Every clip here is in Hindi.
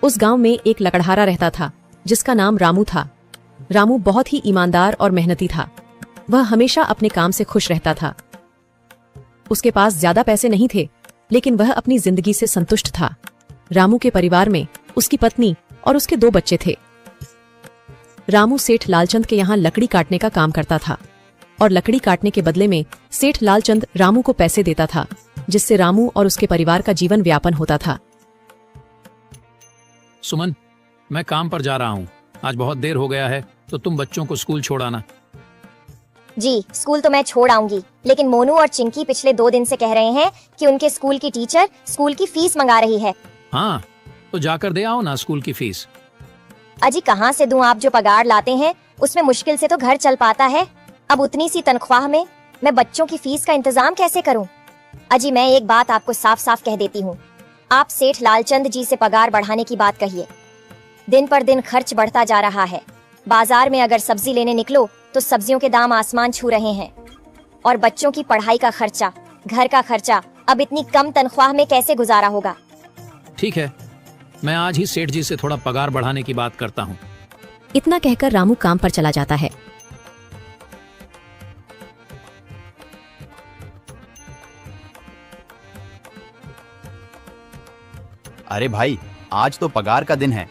उस गांव में एक लकड़हारा रहता था जिसका नाम रामू था। रामू बहुत ही ईमानदार और मेहनती था। वह हमेशा अपने काम से खुश रहता था। उसके पास ज्यादा पैसे नहीं थे, लेकिन वह अपनी जिंदगी से संतुष्ट था। रामू के परिवार में उसकी पत्नी और उसके 2 बच्चे थे। रामू सेठ लालचंद के यहाँ लकड़ी काटने का काम करता था और लकड़ी काटने के बदले में सेठ लालचंद रामू को पैसे देता था, जिससे रामू और उसके परिवार का जीवन व्यापन होता था। सुमन, मैं काम पर जा रहा हूँ। आज बहुत देर हो गया है, तो तुम बच्चों को स्कूल छोड़ आना। जी, स्कूल तो मैं छोड़ आऊंगी, लेकिन मोनू और चिंकी पिछले 2 दिन से कह रहे हैं कि उनके स्कूल की टीचर स्कूल की फीस मंगा रही है। हाँ, तो जाकर दे आओ ना स्कूल की फीस। अजी कहाँ से दूं? आप जो पगार लाते हैं उसमें मुश्किल से तो घर चल पाता है। अब उतनी सी तनख्वाह में मैं बच्चों की फीस का इंतजाम कैसे करूं? अजी मैं एक बात आपको साफ साफ कह देती हूँ, आप सेठ लालचंद जी से पगार बढ़ाने की बात कहिए। दिन पर दिन खर्च बढ़ता जा रहा है। बाजार में अगर सब्जी लेने निकलो तो सब्जियों के दाम आसमान छू रहे हैं, और बच्चों की पढ़ाई का खर्चा, घर का खर्चा अब इतनी कम तनख्वाह में कैसे गुजारा होगा? ठीक है, मैं आज ही सेठ जी से थोड़ा पगार बढ़ाने की बात करता हूँ। इतना कहकर रामू काम पर चला जाता है। अरे भाई, आज तो पगार का दिन है।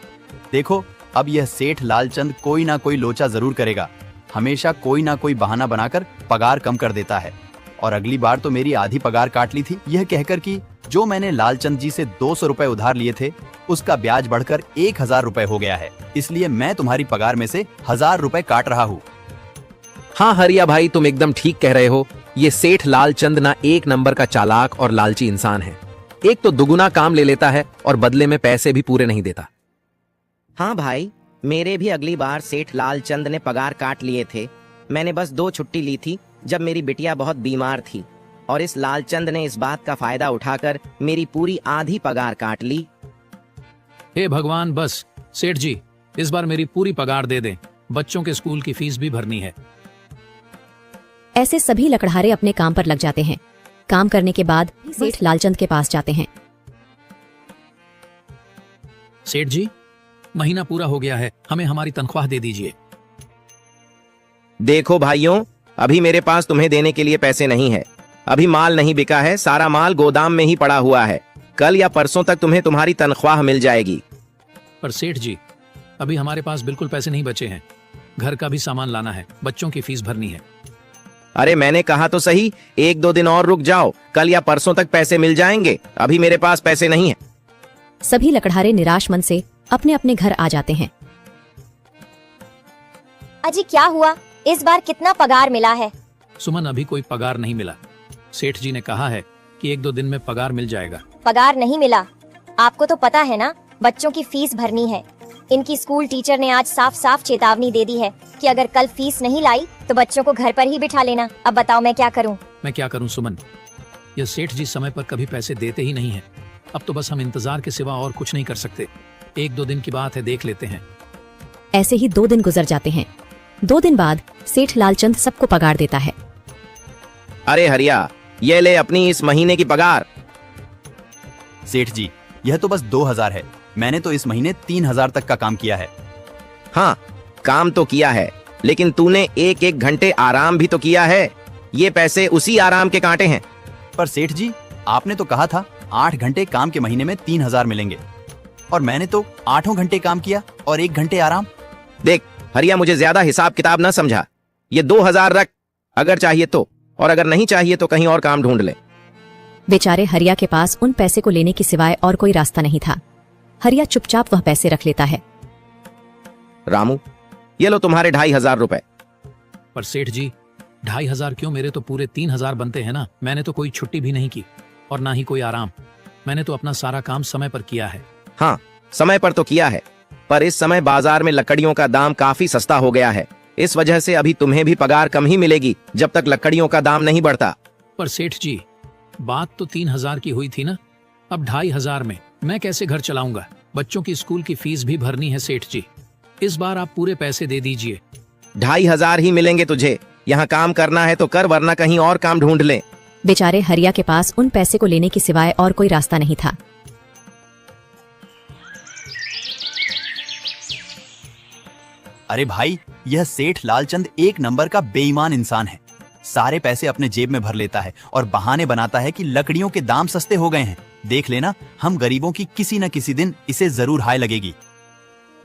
देखो, अब यह सेठ लालचंद कोई ना कोई लोचा जरूर करेगा। हमेशा कोई ना कोई बहाना बनाकर पगार कम कर देता है। और अगली बार तो मेरी आधी पगार काट ली थी, यह कहकर कि जो मैंने लालचंद जी से 200 रुपए उधार लिए थे, उसका ब्याज बढ़कर 1000 रुपए हो गया है। इसलिए मैं तुम्हारी पगार में से 1000 रुपए काट रहा हूँ। हाँ हरिया भाई, तुम एकदम ठीक कह रहे हो। ये सेठ लालचंद ना एक नंबर का चालाक और लालची इंसान है। एक तो दुगुना काम ले लेता है और बदले में पैसे भी पूरे नहीं देता। हाँ भाई, मेरे भी अगली बार सेठ लालचंद ने पगार काट लिए थे। मैंने बस 2 छुट्टी ली थी जब मेरी बिटिया बहुत बीमार थी, और इस लालचंद ने इस बात का फायदा उठाकर मेरी पूरी आधी पगार काट ली। हे भगवान, बस सेठ जी इस बार मेरी पूरी पगार दे दें। बच्चों के स्कूल की फीस भी भरनी है। ऐसे सभी लकड़हारे अपने काम पर लग जाते हैं। काम करने के बाद सेठ लालचंद के पास जाते हैं। सेठ जी, महीना पूरा हो गया है, हमें हमारी तनख्वाह दे दीजिए। देखो भाइयों, अभी मेरे पास तुम्हें देने के लिए पैसे नहीं है। अभी माल नहीं बिका है, सारा माल गोदाम में ही पड़ा हुआ है। कल या परसों तक तुम्हें तुम्हारी तनख्वाह मिल जाएगी। पर सेठ जी, अभी हमारे पास बिल्कुल पैसे नहीं बचे हैं। घर का भी सामान लाना है, बच्चों की फीस भरनी है। अरे मैंने कहा तो सही, 1-2 दिन और रुक जाओ, कल या परसों तक पैसे मिल जाएंगे। अभी मेरे पास पैसे नहीं है। सभी लकड़हारे निराश मन से अपने अपने घर आ जाते हैं। अजी क्या हुआ? इस बार कितना पगार मिला है? सुमन, अभी कोई पगार नहीं मिला। सेठ जी ने कहा है कि 1-2 दिन में पगार मिल जाएगा। पगार नहीं मिला? आपको तो पता है ना, बच्चों की फीस भरनी है। इनकी स्कूल टीचर ने आज साफ साफ चेतावनी दे दी है कि अगर कल फीस नहीं लाई तो बच्चों को घर पर ही बिठा लेना। अब बताओ मैं क्या करूं? मैं क्या करूं सुमन, यह सेठ जी समय पर कभी पैसे देते ही नहीं है। अब तो बस हम इंतजार के सिवा और कुछ नहीं कर सकते। 1-2 दिन की बात है, देख लेते हैं। ऐसे ही 2 दिन गुजर जाते हैं। 2 दिन बाद सेठ लालचंद सबको पगार देता है। अरे हरिया, ये ले अपनी इस महीने की पगार। सेठ जी, यह तो बस 2000 है। मैंने तो इस महीने 3000 तक का काम किया है। हाँ, काम तो किया है, लेकिन तूने 1-1 घंटे आराम भी तो किया है। ये पैसे उसी आराम के कांटे हैं। पर सेठ जी, आपने तो कहा था 8 घंटे काम के महीने में 3000 मिलेंगे, और मैंने तो 8 घंटे काम किया और 1 घंटे आराम। देख हरिया, मुझे ज्यादा हिसाब किताब न समझा। ये 2000 रख, अगर चाहिए तो, और अगर नहीं चाहिए तो कहीं और काम ढूंढ ले। बेचारे हरिया के पास उन पैसे को लेने के सिवाय और कोई रास्ता नहीं था। हरिया चुपचाप वह पैसे रख लेता है। रामू, ये लो तुम्हारे 2500 रुपए। पर सेठ जी, 2500 क्यों? मेरे तो पूरे 3000 बनते हैं ना। मैंने तो कोई छुट्टी भी नहीं की और ना ही कोई आराम। मैंने तो अपना सारा काम समय पर किया है। हाँ, समय पर तो किया है, पर इस समय बाजार में लकड़ियों का दाम काफी सस्ता हो गया है। इस वजह से अभी तुम्हें भी पगार कम ही मिलेगी जब तक लकड़ियों का दाम नहीं बढ़ता। पर सेठ जी, बात तो 3000 की हुई थी ना। अब 2500 में मैं कैसे घर चलाऊंगा? बच्चों की स्कूल की फीस भी भरनी है। सेठ जी, इस बार आप पूरे पैसे दे दीजिए। 2500 ही मिलेंगे तुझे। यहाँ काम करना है तो कर, वरना कहीं और काम ढूंढ ले। बेचारे हरिया के पास उन पैसे को लेने के सिवाय और कोई रास्ता नहीं था। अरे भाई, यह सेठ लालचंद एक नंबर का बेईमान इंसान है। सारे पैसे अपने जेब में भर लेता है और बहाने बनाता है कि लकड़ियों के दाम सस्ते हो गए हैं। देख लेना, हम गरीबों की किसी न किसी दिन इसे जरूर हाय लगेगी।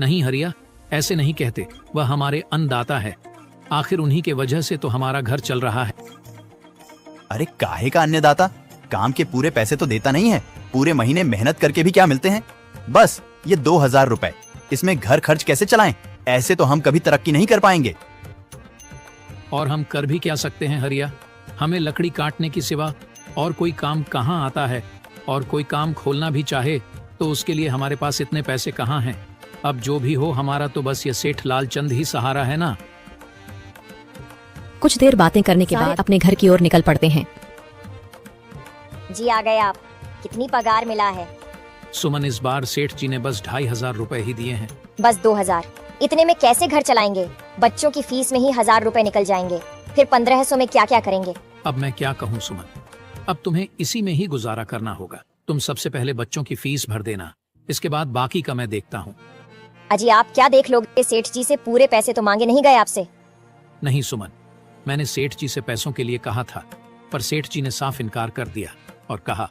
नहीं हरिया, ऐसे नहीं कहते। वह हमारे अन्नदाता है। आखिर उन्हीं के वजह से तो हमारा घर चल रहा है। अरे काहे का अन्नदाता? काम के पूरे पैसे तो देता नहीं है। पूरे महीने मेहनत करके भी क्या मिलते हैं? बस ये 2000 रुपए। इसमें घर खर्च कैसे चलाएं? ऐसे तो हम कभी तरक्की नहीं कर पाएंगे। और हम कर भी क्या सकते हैं हरिया? हमें लकड़ी काटने की सिवा और कोई काम कहाँ आता है? और कोई काम खोलना भी चाहे तो उसके लिए हमारे पास इतने पैसे कहाँ हैं? अब जो भी हो, हमारा तो बस ये सेठ लालचंद ही सहारा है ना। कुछ देर बातें करने के बाद अपने घर की ओर निकल पड़ते हैं। जी आ गए आप। कितनी पगार मिला है? सुमन, इस बार सेठ जी ने बस 2500 रुपए ही दिए हैं। बस 2000। इतने में कैसे घर चलाएंगे? बच्चों की फीस में ही 1000 रुपए निकल जाएंगे। फिर 1500 में क्या क्या करेंगे? अब मैं क्या कहूँ सुमन, अब तुम्हें इसी में ही गुजारा करना होगा। तुम सबसे पहले बच्चों की फीस भर देना, इसके बाद बाकी का मैं देखता हूँ। अजी आप क्या देख लोगे? सेठ जी से पूरे पैसे तो मांगे नहीं गए आपसे? नहीं सुमन, मैंने सेठ जी से पैसों के लिए कहा था, पर सेठ जी ने साफ इनकार कर दिया और कहा,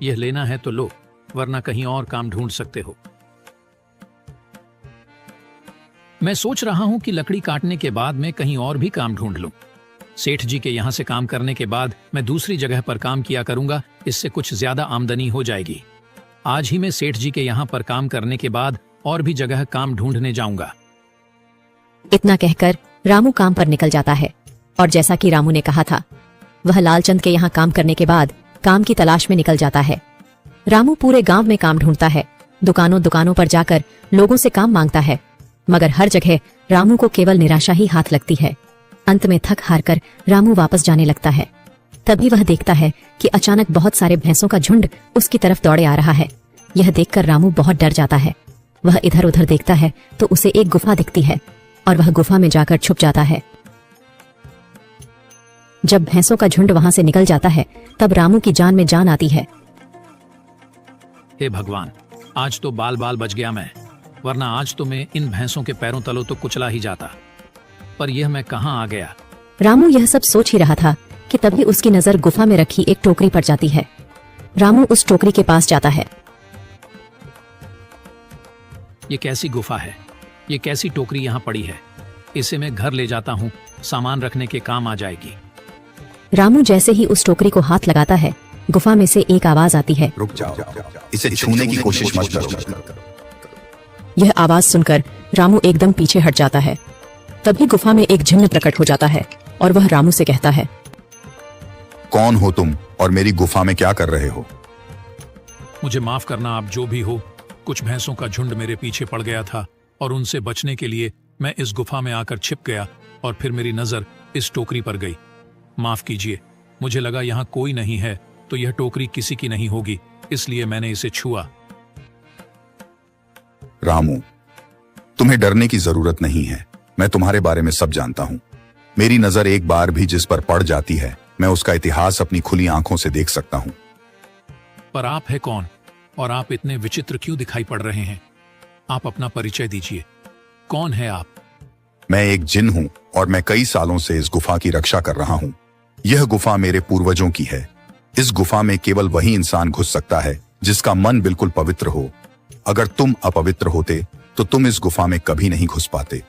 यह लेना है तो लो, वरना कहीं और काम ढूंढ सकते हो। मैं सोच रहा हूं कि लकड़ी काटने के बाद मैं कहीं और भी काम ढूंढ लूं। सेठ जी के यहां से काम करने के बाद मैं दूसरी जगह पर काम किया करूंगा, इससे कुछ ज्यादा आमदनी हो जाएगी। आज ही मैं सेठ जी के यहाँ पर काम करने के बाद और भी जगह काम ढूंढने जाऊंगा। इतना कहकर रामू काम पर निकल जाता है और जैसा कि रामू ने कहा था, वह लालचंद के यहाँ काम करने के बाद काम की तलाश में निकल जाता है। रामू पूरे गांव में काम ढूंढता है, दुकानों दुकानों पर जाकर लोगों से काम मांगता है, मगर हर जगह रामू को केवल निराशा ही हाथ लगती है। अंत में थक हार कर रामू वापस जाने लगता है। तभी वह देखता है कि अचानक बहुत सारे भैंसों का झुंड उसकी तरफ दौड़े आ रहा है। यह देखकर रामू बहुत डर जाता है। वह इधर उधर देखता है तो उसे एक गुफा दिखती है और वह गुफा में जाकर छुप जाता है। जब भैंसों का झुंड वहां से निकल जाता है तब रामू की जान में जान आती है। हे भगवान, आज तो बाल बाल बच गया मैं, वरना आज तो मैं इन भैंसों के पैरों तलों तो कुचला ही जाता। पर यह मैं कहाँ आ गया? रामू यह सब सोच ही रहा था कि तभी उसकी नजर गुफा में रखी एक टोकरी पर जाती है। रामू उस टोकरी के पास जाता है। ये कैसी गुफा है? ये कैसी टोकरी यहाँ पड़ी है? इसे मैं घर ले जाता हूँ, सामान रखने के काम आ जाएगी। रामू जैसे ही उस टोकरी को हाथ लगाता है, गुफा में से एक आवाज आती है, रुक जाओ, इसे छूने की कोशिश मत करो। यह आवाज सुनकर रामू एकदम पीछे हट जाता है। तभी गुफा में एक जिन्न प्रकट हो जाता है और वह रामू से कहता है, कौन हो तुम और मेरी गुफा में क्या कर रहे हो? मुझे माफ करना, आप जो भी हो। कुछ भैंसों का झुंड मेरे पीछे पड़ गया था और उनसे बचने के लिए मैं इस गुफा में आकर छिप गया और फिर मेरी नजर इस टोकरी पर गई। माफ कीजिए, मुझे लगा यहाँ कोई नहीं है तो यह टोकरी किसी की नहीं होगी, इसलिए मैंने इसे छुआ। रामू, तुम्हें डरने की जरूरत नहीं है। मैं तुम्हारे बारे में सब जानता हूँ। मेरी नजर एक बार भी जिस पर पड़ जाती है, मैं उसका इतिहास अपनी खुली आंखों से देख सकता हूँ। पर आप है कौन और आप इतने विचित्र क्यों दिखाई पड़ रहे हैं? आप अपना परिचय दीजिए। कौन है आप? मैं एक जिन हूँ और मैं कई सालों से इस गुफा की रक्षा कर रहा हूँ। यह गुफा मेरे पूर्वजों की है। इस गुफा में केवल वही इंसान घुस सकता है जिसका मन बिल्कुल पवित्र हो। अगर तुम अपवित्र होते तो तुम इस गुफा में कभी नहीं घुस पाते।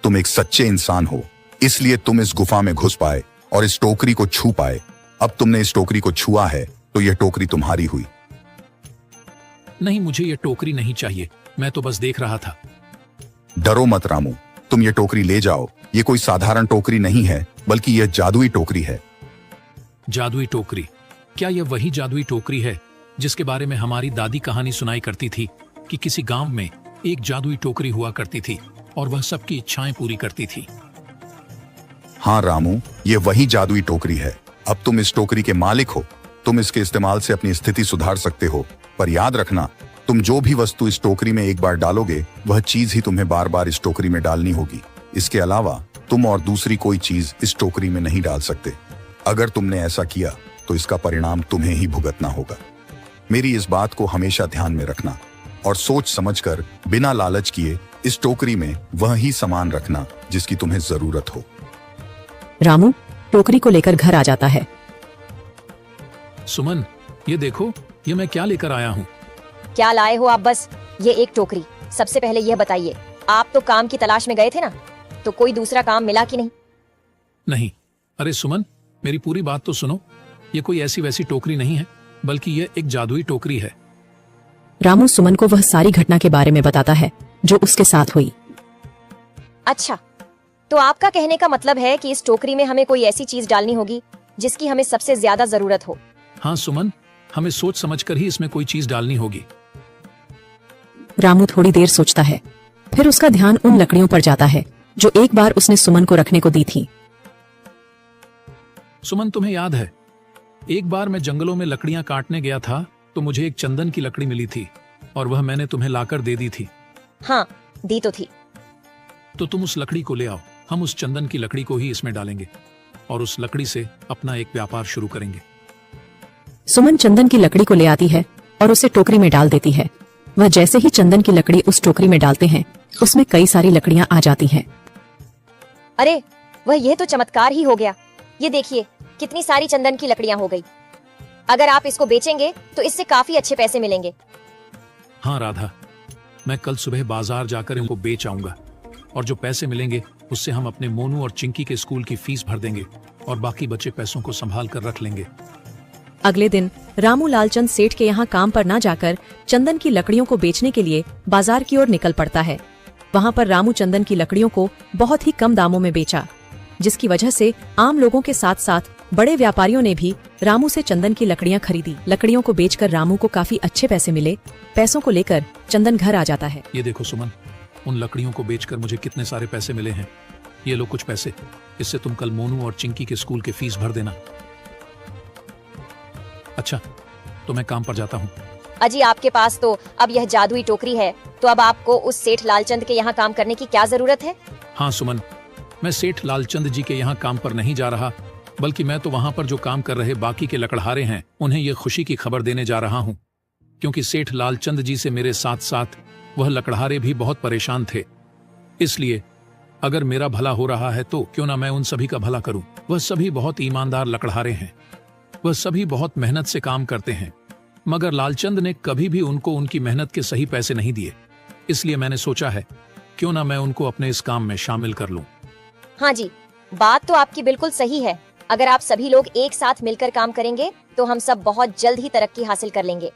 तुम एक सच्चे इंसान हो, इसलिए तुम इस गुफा में घुस पाए और इस टोकरी को छू पाए। अब तुमने इस टोकरी को छुआ है तो यह टोकरी तुम्हारी हुई। नहीं, मुझे यह टोकरी नहीं चाहिए, मैं तो बस देख रहा था। डरो मत रामू, तुम ये टोकरी ले जाओ। ये कोई साधारण टोकरी नहीं है, बल्कि यह जादुई टोकरी है। जादुई टोकरी? क्या यह वही जादुई टोकरी है जिसके बारे में हमारी दादी कहानी सुनाई करती थी कि किसी गांव में एक जादुई टोकरी हुआ करती थी और वह सबकी इच्छाएं पूरी करती थी? हाँ रामू, ये वही जादुई टोकरी है। अब तुम इस टोकरी के मालिक हो। तुम इसके इस्तेमाल से अपनी स्थिति सुधार सकते हो, पर याद रखना, तुम जो भी वस्तु इस टोकरी में एक बार डालोगे, वह चीज ही तुम्हें बार बार इस टोकरी में डालनी होगी। इसके अलावा तुम और दूसरी कोई चीज इस टोकरी में नहीं डाल सकते। अगर तुमने ऐसा किया तो इसका परिणाम तुम्हें ही भुगतना होगा। मेरी इस बात को हमेशा ध्यान में रखना और सोच समझकर बिना लालच किए इस टोकरी में वह ही सामान रखना जिसकी तुम्हें जरूरत हो। रामू टोकरी को लेकर घर आ जाता है। सुमन, ये देखो, ये मैं क्या लेकर आया हूँ। क्या लाए हो आप? बस ये एक टोकरी। सबसे पहले यह बताइए, आप तो काम की तलाश में गए थे ना, तो कोई दूसरा काम मिला कि नहीं? नहीं। अरे सुमन, मेरी पूरी बात तो सुनो। ये कोई ऐसी वैसी टोकरी नहीं है, बल्कि ये एक जादुई टोकरी है। रामू सुमन को वह सारी घटना के बारे में बताता है जो उसके साथ हुई। अच्छा, तो आपका कहने का मतलब है कि इस टोकरी में हमें कोई ऐसी चीज डालनी होगी जिसकी हमें सबसे ज्यादा जरूरत हो। हाँ सुमन, हमें सोच समझकर ही इसमें कोई चीज डालनी होगी। रामू थोड़ी देर सोचता है, फिर उसका ध्यान उन लकड़ियों पर जाता है जो एक बार उसने सुमन को रखने को दी थी। सुमन, तुम्हें याद है, एक बार मैं जंगलों में लकड़ियां काटने गया था तो मुझे एक चंदन की लकड़ी मिली थी और वह मैंने तुम्हें लाकर दे दी थी। हाँ, दी तो थी। तो तुम उस लकड़ी को ले आओ। हम उस चंदन की लकड़ी को ही इसमें डालेंगे और उस लकड़ी से अपना एक व्यापार शुरू करेंगे। सुमन चंदन की लकड़ी को ले आती है और उसे टोकरी में डाल देती है। वह जैसे ही चंदन की लकड़ी उस टोकरी में डालते हैं, उसमें कई सारी लकड़ियां आ जाती हैं। अरे वह, यह तो चमत्कार ही हो गया। ये देखिए, कितनी सारी चंदन की लकड़ियां हो गई। अगर आप इसको बेचेंगे तो इससे काफी अच्छे पैसे मिलेंगे। हाँ राधा, मैं कल सुबह बाजार जाकर इनको बेच आऊंगा और जो पैसे मिलेंगे उससे हम अपने मोनू और चिंकी के स्कूल की फीस भर देंगे और बाकी बचे पैसों को संभाल कर रख लेंगे। अगले दिन रामू लालचंद सेठ के यहाँ काम पर न जाकर चंदन की लकड़ियों को बेचने के लिए बाजार की ओर निकल पड़ता है। वहाँ पर रामू चंदन की लकड़ियों को बहुत ही कम दामों में बेचा, जिसकी वजह से आम लोगों के साथ साथ बड़े व्यापारियों ने भी रामू से चंदन की लकड़ियां खरीदी। लकड़ियों को बेचकर रामू को काफी अच्छे पैसे मिले। पैसों को लेकर चंदन घर आ जाता है। ये देखो सुमन, उन लकड़ियों को बेचकर मुझे कितने सारे पैसे मिले हैं। ये लो कुछ पैसे, इससे तुम कल मोनू और चिंकी के स्कूल की फीस भर देना। अच्छा, तो मैं काम पर जाता हूँ। अजी, आपके पास तो अब यह जादुई टोकरी है, तो अब आपको उस सेठ लालचंद के यहाँ काम करने की क्या जरूरत है? हाँ सुमन, मैं सेठ लालचंद जी के यहाँ काम पर नहीं जा रहा, बल्कि मैं तो वहां पर जो काम कर रहे बाकी के लकड़हारे हैं उन्हें यह खुशी की खबर देने जा रहा हूँ, क्योंकि सेठ लालचंद जी से मेरे साथ साथ वह लकड़हारे भी बहुत परेशान थे। इसलिए अगर मेरा भला हो रहा है तो क्यों ना मैं उन सभी का भला करूं। वह सभी बहुत ईमानदार लकड़हारे हैं, वह सभी बहुत मेहनत से काम करते हैं, मगर लालचंद ने कभी भी उनको उनकी मेहनत के सही पैसे नहीं दिए। इसलिए मैंने सोचा है क्यों ना मैं उनको अपने इस काम में शामिल कर लूं। हाँ जी, बात तो आपकी बिल्कुल सही है। अगर आप सभी लोग एक साथ मिलकर काम करेंगे तो हम सब बहुत जल्द ही तरक्की हासिल कर लेंगे।